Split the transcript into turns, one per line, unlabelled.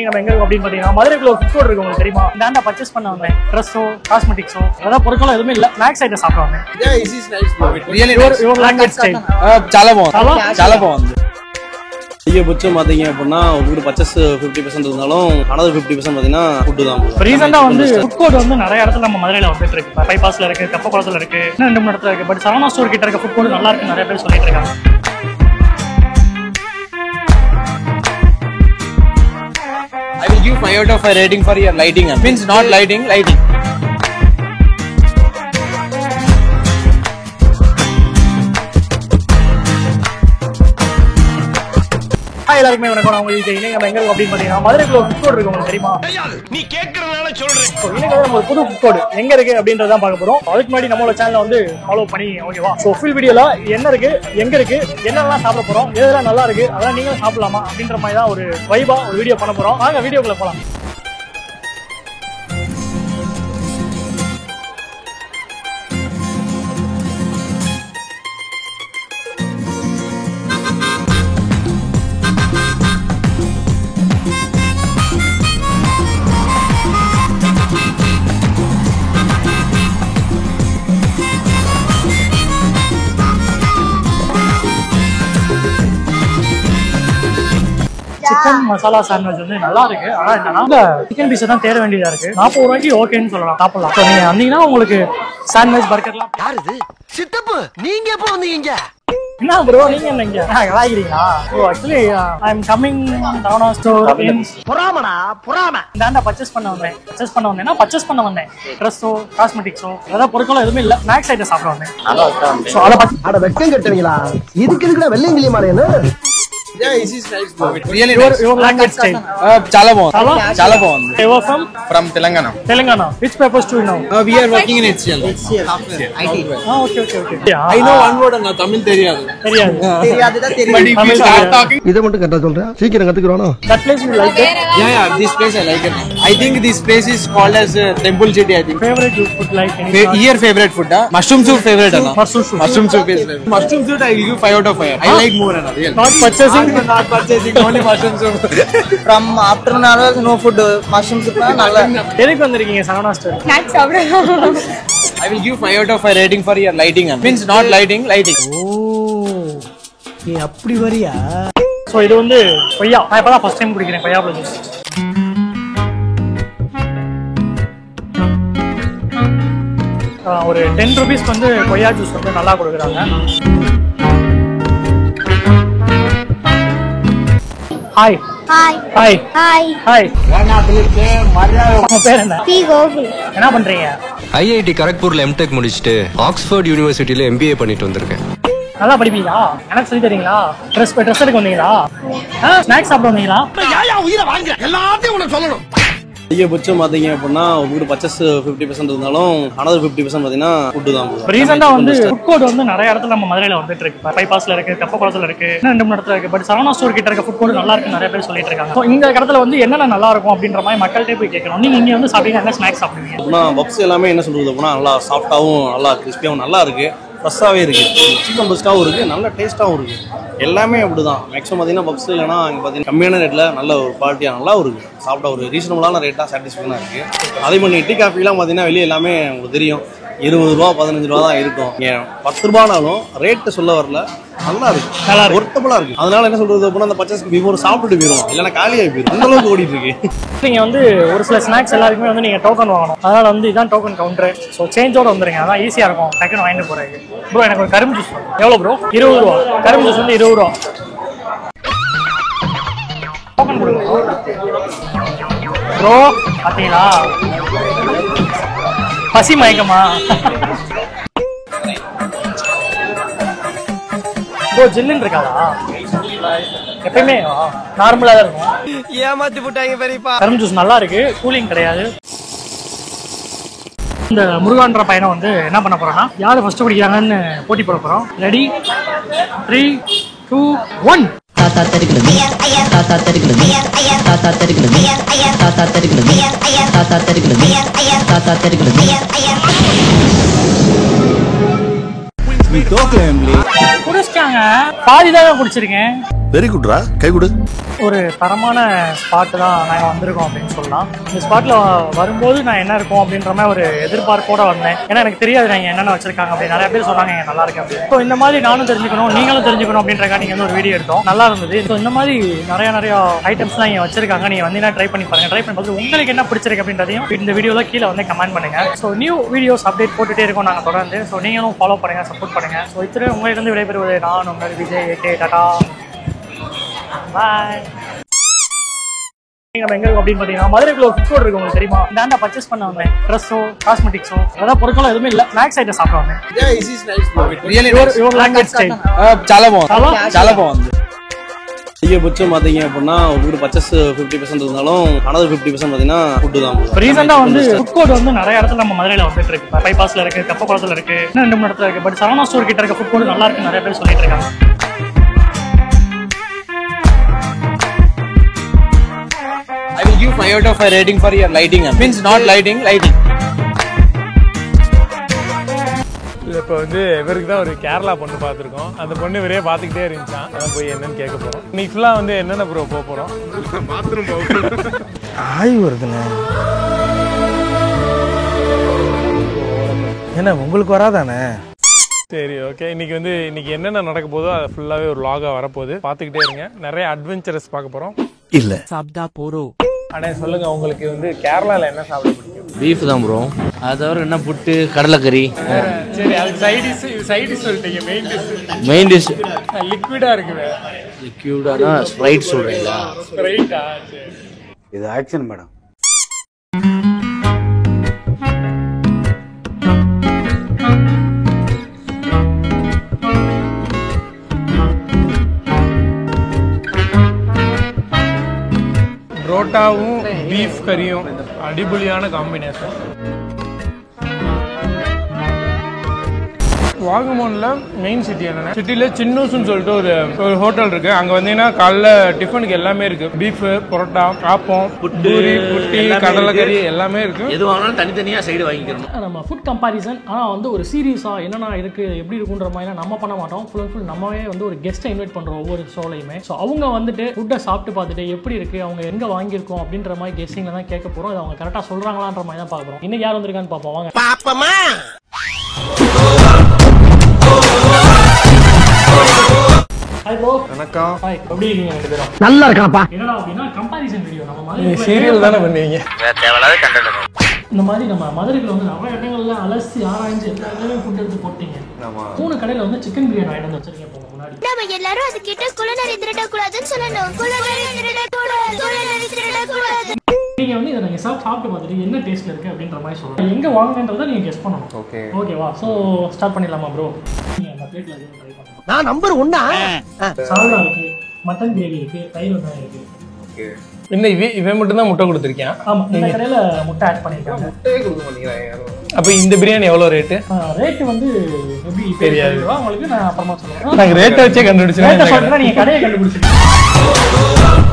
நம்ம எங்க அப்படின்னு பாத்தீங்கன்னா மதுரைக்குள்ள ஒரு ஃபுட் கோர்ட் இருக்கு, உங்களுக்கு தெரியுமா? இந்த பர்ச்சேஸ் பண்ண வந்தேன். ட்ரெஸ்ஸோ காஸ்மெட்டிக்ஸோ அதாவது பொருட்களும் எதுவுமே இல்ல, ஸ்நாக்ஸ் ஐட்டம் சாப்பிட வந்தேன்.
చాలా బాగుంది. அதிகபட்சம் பாத்தீங்க அப்படின்னா ஒரு பர்ச்சேஸ் 50% இருந்தாலும் another 50% பாத்தீங்கன்னா ஃபுட் தான்.
ரீசெண்டா வந்து ஃபுட் கோர்ட் வந்து நிறைய இடத்துல நம்ம மதுரையில வந்துட்டு இருக்கு. பைபாஸ்ல இருக்கு, கப்பக்குளத்துல இருக்கு, இன்னும் 2 இடத்துல இருக்கு. பட் சரவணா ஸ்டோர் கிட்ட இருக்க ஃபுட் கோர்ட் நல்லா இருக்கு நிறைய பேர் சொல்லிட்டு இருக்காங்க.
I will give 5 out of 5 rating for your lighting. Means not lighting.
எல்லாருக்குமே வணக்கம். நான் உங்களுக்கு நம்ம எங்க அப்படின்னு பாத்தீங்கன்னா மதுரைக்குள்ள ஒரு ஃபுட் கோர்ட் இருக்கு, உங்களுக்கு தெரியுமா?
நீ கேக்குறதுனால சொல்றேன்.
நம்ம புது ஃபுட் கோர்ட் எங்க இருக்கு அப்படின்றத பார்க்க போறோம். அதுக்கு முன்னாடி நம்மளோட சேனலை வந்து ஃபாலோ பண்ணி ஓகேவா? ஸோ ஃபுல் வீடியோல என்ன இருக்கு, எங்க இருக்கு, என்னெல்லாம் சாப்பிட போறோம், எதெல்லாம் நல்லா இருக்கு, அதெல்லாம் நீங்களும் சாப்பிடலாமா அப்படின்ற மாதிரி தான் ஒரு வைபா ஒரு வீடியோ பண்ண போறோம். வாங்க வீடியோக்குள்ள போலாம். சிக்கன் மசாலா சாண்ட்விச் வந்து நல்லா இருக்கு. ஆனா என்னன்னா சிக்கன் பீஸ் தான் தேட வேண்டியதா இருக்கு. 40 ரூபாய்க்கு ஓகேன்னு சொல்லலாம், சாப்பிடலாம். நீங்க வந்தீங்கன்னா உங்களுக்கு சாண்ட்விச் பர்கர்லாம்.
யாரு சித்தப்பு? நீங்க எப்போ வந்தீங்க?
என்ன ப்ரோ நீங்க என்ன இங்க கலாய்க்கிறீங்களா? Oh actually I am coming Saravana store in புராம. இந்த பர்ச்சேஸ் பண்ண வந்தேன்னா பர்ச்சேஸ் பண்ண வந்தேன். ட்ரெஸ்ஸோ காஸ்மெட்டிக்ஸோ அதாவது பொருட்களும் எதுவுமே இல்ல, ஸ்நாக்ஸ் ஐட்டம் சாப்பிட வந்தேன். சோ அத பத்தி
அட வெக்கம் கட்டுவீங்களா? இதுக்கு இருக்குடா வெள்ளையங்கிலி மாறேன்னு.
Yeah, this is nice. Really
nice. Your language style.
చాలా బాగుంది.
You are from
Telangana.
Which papers do you know?
We are working in HCL. IT.
Okay.
I know one word and Tamil தெரியாது. But if you start talking,
இத மட்டும் கரெக்ட்டா சொல்றேன். சீக்கிரம் கத்துக்குறானோ.
That place you like it?
Yeah, this place I like it. I think this place is called as Temple City, I think.
Favorite food like
Your favorite food? Mushroom soup favorite ana.
Mushroom soup is favorite.
Mushroom soup I will give 5 out of 5. I like more ana.
Not purchasing,
only mushroom soup.
From afternoon hours no food, mushroom soup nalla.
எதுக்கு வந்திருக்கீங்க Saravana store?
Snacks சாப்பிட.
I will give 5 out of 5 rating for your lighting. Means not lighting.
நீ அப்படி வரியா?
So இது வந்து கொய்யா. நான் இப்பதான் ஃபர்ஸ்ட் டைம் குடிக்கிறேன் கொய்யா ஜூஸ். ஒரு 10 ரூபீஸ்க்கு வந்து கொய்யா ஜூஸ் வந்து நல்லா கொடுக்குறாங்க. ஹாய். உங்க பேர் என்ன?
பி கோகுல்.
என்ன பண்றீங்க?
ஐஐடி கரக்பூர்ல எம்டெக் முடிச்சிட்டு ஆக்ஸ்போர்ட் யூனிவர்சிட்டில எம்பிஏ பண்ணிட்டு வந்திருக்கேன்.
நல்லா படிப்பீங்களா? எனக்கு சொல்லி தரீங்களா? ட்ரெஸ் எடுக்க வந்தீங்களா? ஸ்நாக்ஸ் சாப்பிட வந்தீங்களா?
உயிரை வாங்க எல்லாத்தையும் உனக்கு சொல்லணும்.
அதிகபட்சம் பாத்தீங்க அப்படின்னா ஒரு பர்ச்சேஸ் 50% இருந்தாலும் another 50% பாத்தீங்கன்னா ஃபுட் தான்.
ரீசெண்டா வந்து ஃபுட் கோர்ட் வந்து நிறைய இடத்துல நம்ம மதுரையில வந்துட்டு இருக்கு. பைபாஸ்ல இருக்கு, கப்பக்குளத்துல இருக்கு, இன்னும் 2 இடத்துல இருக்கு. பட் சரவணா ஸ்டோர் கிட்ட இருக்க ஃபுட் கோர்ட் நல்லா இருக்கு நிறைய பேர் சொல்லிட்டு இருக்காங்க. ஸோ இந்த இடத்துல வந்து என்னென்ன நல்லா இருக்கும் அப்படின்ற மாதிரி மக்கள்கிட்ட போய் கேட்கணும். நீங்க இங்க வந்து சாப்பிட்டீங்க, என்ன ஸ்நாக்ஸ் சாப்பிடுவீங்க?
அப்படின்னா பப்ஸ் எல்லாமே என்ன சொல்றது அப்படின்னா நல்லா சாஃப்டாவும் நல்லா கிறிஸ்பியாவும் நல்லா இருக்கு, ஃப்ரெஷ்ஷாகவே இருக்குது, சிக்கன் பெஸ்ட்டாகவும் இருக்குது, நல்ல டேஸ்ட்டாகவும் இருக்குது. எல்லாமே அப்படி தான். மேக்ஸிமம் பார்த்தீங்கன்னா பப்ஸ் இல்லைனா இங்கே பார்த்தீங்கன்னா கம்மியான ரேட்டில் நல்ல ஒரு குவாலிட்டியாக நல்லாவும் இருக்குது. சாப்பிட்டா ஒரு ரீசனபுளான ரேட்டாக சாட்டிஸ்ஃபைனாக இருக்குது. அதே மாதிரி டீ காஃபிலாம் பார்த்தீங்கன்னா வெளியே எல்லாமே உங்களுக்கு தெரியும் 20 ரூபா 15 ரூபா தான் இருக்கும். இங்கே 10 ரூபானாலும் ரேட்டு சொல்ல வரல, நல்லா இருக்கு, நல்லா ஒர்த்தபுளாக இருக்குது. அதனால என்ன சொல்கிறது அப்படின்னா அந்த பர்ச்சேஸ்க்கு பிஃபோர் சாப்பிட்டுட்டு போயிடும், இல்லைன்னா காலியாகி போயிடும், அந்த அளவுக்கு ஓடிட்டு இருக்கு.
நீங்கள் வந்து ஒரு சில ஸ்நாக்ஸ் எல்லாருக்குமே வந்து நீங்கள் டோக்கன் வாங்கணும். அதனால் வந்து இதான் டோக்கன் கவுண்டரு. ஸோ சேஞ்சோட வந்துருங்க, அதான் ஈஸியாக இருக்கும் டக்குன்னு வாங்கிட்டு போகிறதுக்கு. ப்ரோ எனக்கு ஒரு கரும்பு ஜூஸ் எவ்வளோ ப்ரோ? 20 ரூபா. கரும்பு ஜூஸ் வந்து 20 ரூபா. டோக்கன் கொடுங்க ப்ரோ. பார்த்தீங்களா பசி மயக்கமா? ப்ரோ ஜில்லுன்னு இருக்காதா? எப்பயுமே நார்மலா தான் இருக்கும்.
ஏமாத்தி போட்டாங்க பெரியப்பா.
கரும்பு ஜூஸ் நல்லா இருக்கு, கூலிங் கிடையாது. இந்த முருகான்ற பையனை வந்து என்ன பண்ண போறோம்னா யாரு ஃபர்ஸ்ட் குடிக்கிறாங்கன்னு போட்டி போட போறோம். ரெடி 3 2 1.
தாத்தா தெருக்குது தாத்தா தெருக்குது தாத்தா தெருக்குது தாத்தா தெருக்குது தாத்தா தெருக்குது தாத்தா தெருக்குது.
குடிச்சிட்டாங்க, பாதி தான் குடிச்சிருக்கேன்.
வெரி குட்ரா, கை கொடு.
ஒரு தரமான ஸ்பாட் தான் நாங்கள் வந்திருக்கோம் அப்படின்னு சொல்லலாம். இந்த ஸ்பாட்டில் வரும்போது நான் என்ன இருக்கும் அப்படின்ற மாதிரி ஒரு எதிர்பார்ப்போட வந்தேன். ஏன்னா எனக்கு தெரியாது நீங்கள் என்னென்ன வச்சிருக்காங்க அப்படின்னு. நிறைய பேர் சொன்னாங்க இங்கே நல்லா இருக்கு அப்படின்னு. ஸோ இந்த மாதிரி நானும் தெரிஞ்சுக்கணும், நீங்களும் தெரிஞ்சுக்கணும் அப்படின்றக்காக நீங்கள் வந்து ஒரு வீடியோ எடுத்தோம், நல்லா இருந்தது. ஸோ இந்த மாதிரி நிறைய ஐட்டம்ஸ்லாம் இங்கே வச்சிருக்காங்க. நீங்கள் வந்தீங்கன்னா ட்ரை பண்ணி பாருங்க. ட்ரை பண்ணி பார்த்து உங்களுக்கு என்ன பிடிச்சிருக்கு அப்படின்றதையும் இந்த வீடியோவில் கீழே வந்து கமெண்ட் பண்ணுங்க. ஸோ நியூ வீடியோஸ் அப்டேட் போட்டுட்டே இருக்கோம் நாங்கள் தொடர்ந்து. ஸோ நீங்களும் ஃபாலோ பண்ணுங்க, சப்போர்ட் பண்ணுங்க. ஸோ இத்தனை உங்களிலிருந்து விடைபெறுவது நான் உங்கள் விஜய். டாடா, பாய். நம்ம எங்க இருக்கும் அப்படின்னு பாத்தீங்கன்னா மதுரைக்குள்ள ஃபுட் கோர்ட் இருக்கு, உங்களுக்கு தெரியுமா? இந்த பர்ச்சேஸ் பண்ண வந்தேன். ட்ரெஸ்ஸோ காஸ்மெட்டிக்ஸோ ஏதாவது பொருட்களோ எதுவுமே இல்ல, ஸ்நாக்ஸ் ஐட்டம் சாப்பிட வந்தேன்.
చాలా బాగుంది. அதிகபட்சம் பார்த்தீங்க அப்படின்னா ஒரு பர்ச்சேஸ் 50% இருந்தாலும் அனதர் 50% பார்த்தீங்கன்னா ஃபுட்டு தான்.
ரீசெண்டா வந்து ஃபுட் கோர்ட் வந்து நிறைய இடத்துல நம்ம மதுரையில வந்துட்டு இருக்கு. பைபாஸ்ல இருக்கு, தெப்பக்குளத்துல இருக்கு, இன்னும் 2 இடத்துல இருக்கு. பட் சரவணா ஸ்டோர் கிட்ட இருக்க ஃபுட் கோர்ட் நல்லா இருக்கு நிறைய பேர் சொல்லிட்டு இருக்காங்க.
I will give 5 out of 5 rating for your lighting. Means not lighting.
இப்போ வந்து இவருக்கு தான் ஒரு கேரளா பொண்ணு பார்த்துருக்கோம். அந்த பொண்ணு இவரே பார்த்துக்கிட்டே இருந்துச்சான். அதான் போய் என்னன்னு கேட்க போகிறோம். இன்னைக்கு ஃபுல்லாக வந்து என்னென்ன ப்ரோ போக போகிறோம்? பாத்ரூம் போக
ஆய் வருதுண்ணே. என்ன உங்களுக்கு வராதானே?
சரி, ஓகே. இன்னைக்கு என்னென்ன நடக்க போதோ அதை ஃபுல்லாகவே ஒரு வ்ளாகாக வரப்போகுது, பார்த்துக்கிட்டே இருங்க. நிறைய அட்வென்ச்சரஸ் பார்க்க போகிறோம்.
இல்ல சாப்பிட்டா போறோம்.
அண்ணே சொல்லுங்க, உங்களுக்கு வந்து கேரளாவில் என்ன சாப்பிட பிடிக்கும்?
பீஃப் தான் ப்ரோ. அது தவிர என்ன புட்டு, கடலைக்கறி.
சரி, அது சைட் டிஷ் சொல்லிட்டீங்க. மெயின் டிஷ் லிக்விடா இருக்குது.
லிக்விடானா ஸ்ப்ரைட் சொல்றீங்களா?
ஸ்ப்ரைட்டா?
இது ஆக்ஷன் மேடம்.
புரோட்டாவும் பீஃப் கறியும் அடிபொலியான காம்பினேஷன். வாகமோன்ல மெயின் சிட்டி என்னன்னா, சிட்டில சின்னூஸ்ன்னு சொல்லிட்டு ஒரு ஹோட்டல் இருக்கு. அங்க வந்தீங்கன்னா காலைல டிஃபனுக்கு எல்லாமே இருக்கு. பீஃப், பரோட்டா, காப்பம், பூரி, புட்டி, கடலைக்கறி எல்லாமே இருக்கு.
எது வாங்கினாலும் தனித்தனியா சைடு வாங்கிக்கணும்.
நம்ம ஃபுட் கம்பாரிசன் ஆனால் வந்து ஒரு சீரியஸா என்னென்ன இருக்கு எப்படி இருக்குன்ற மாதிரிலாம் நம்ம பண்ண மாட்டோம். ஃபுல் நம்மவே வந்து ஒரு கெஸ்ட்டை இன்வைட் பண்றோம் ஒவ்வொரு ஷோலையுமே. ஸோ அவங்க வந்துட்டு ஃபுட்டை சாப்பிட்டு பார்த்துட்டு எப்படி இருக்கு, அவங்க எங்க வாங்கியிருக்கோம் அப்படின்ற மாதிரி கெஸ்டிங்ல தான் கேட்க போறோம். அது அவங்க கரெக்டாக சொல்றாங்களான்ற மாதிரி தான் பார்க்குறோம். இன்னைக்கு யார் வந்திருக்கான்னு பார்ப்போம் வாங்க.
பாப்பமா
ஹாய் ப்ரோ.
வணக்கம்.
ஹாய், எப்படி இருக்கீங்க ரெண்டு பேரும்?
நல்லா இருக்காப்பா.
என்னடா அப்படின்னா கம்பாரிசன் வீடியோ நம்ம
நீங்க
மாதிரி
சீரியல் தானே பண்ணுவீங்க?
இந்த மாதிரி நம்ம மதுரைக்குள்ள வந்து நிறைய இடங்கள்ல அலசி ஆராய்ஞ்சு எல்லா இடங்களையும் ஃபுட் எடுத்து போட்டீங்க. 3 கடையில வந்து சிக்கன் பிரியாணி ஆயிட்டு வந்து வச்சிருக்கீங்க போங்க முன்னாடி.
நம்ம எல்லாரும் அது கிட்ட குலநரி திருடக்கூடாதுன்னு சொல்லணும். குலநரி திருடக்கூடாது.
நீங்க வந்து இதை நீங்க சாப்பிட்டு பார்த்துட்டு என்ன டேஸ்ட்ல இருக்கு அப்படின்ற மாதிரி சொல்லுங்க. எங்க வாங்குனன்றதை நீங்க கெஸ் பண்ணணும். ஓகேவா? ஸோ ஸ்டார்ட் பண்ணிடலாமா ப்ரோ? நீங்க அந்த பிளேட்ல ட்ரை பண்ணுங்க.
நான் நம்பர் 1
சால்னா இருக்கு, மட்டன் கிரேவி இருக்கு, தயிர் வெங்காயம் இருக்கு.
என்ன இவன் மட்டும் தான் முட்டை கொடுத்துருக்கேன்?
ஆமா, இந்த கடையில முட்டை ஆட் பண்ணிருக்காங்க.
அப்ப இந்த பிரியாணி எவ்வளவு ரேட்டு?
ரேட் வந்து எப்படி தெரியாது உங்களுக்கு, நான் அப்புறமா சொல்றேன்.
நாங்க ரேட்டை வச்சே கண்டுபிடிச்சேன்.
ரேட்டை சொல்றேன், நீங்க கடையை கண்டுபிடிச்சிருக்கீங்க.